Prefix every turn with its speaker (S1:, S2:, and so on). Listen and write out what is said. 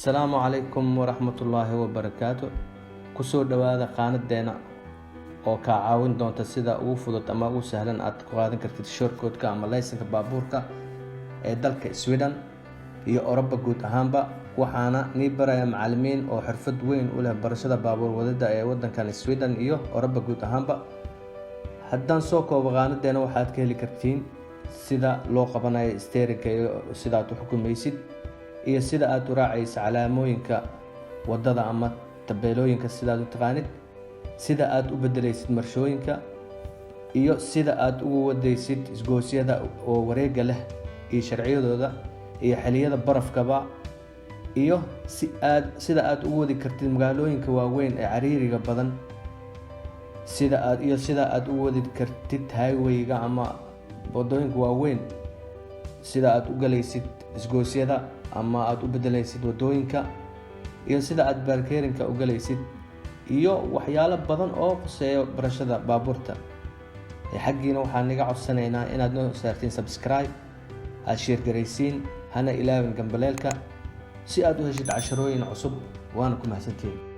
S1: السلام عليكم ورحمة الله وبركاته. كسو دوادا قاندينا oo ka caawin doonta sida ugu fudud ama ugu sahlan aad ku qaadan kartid shortcut-ka ama laysanka baabuurka ee dalka Sweden iyo Europa guud ahaanba. waxaana ni baraya macallimiin oo xirfad weyn u leh barashada baabuur wadada ee wadankan Sweden iyo Europa guud ahaanba. haddaan soo koobo qaanadeena waxaad ka heli kartiin sida loo qabanayo steerinka iyo sida aad u xukumaysid iyo sida aad u raacaysid calaamooyinka wadada ama tabeelooyinka sida aad u taqaanid, sida aad u bedelaysid marshooyinka iyo sida aad ugu wadaysid isgoosyada oo wareega leh iyo sharciyadooda iyo xilliyada barafkaba iyo sida aad ugu wadi kartid magaalooyinka waaweyn ee cariiriga badan, sida aad ugu wadi kartid highway-ga ama wadooyinka waaweyn, sida aad u galaysid isgoosyada ama aad u bedelaysid wadooyinka iyo sida aad parking-ka u galaysid iyo waxyaalo badan oo quseeyo barashada baabuurta. xaggiina waxaan naga codsanaynaa inaad noo saartiin subscribe, aad share garaysiin, hana ilaawin gambaleelka si aad u heshid casharooyin cusub. waana ku mahadsantiin.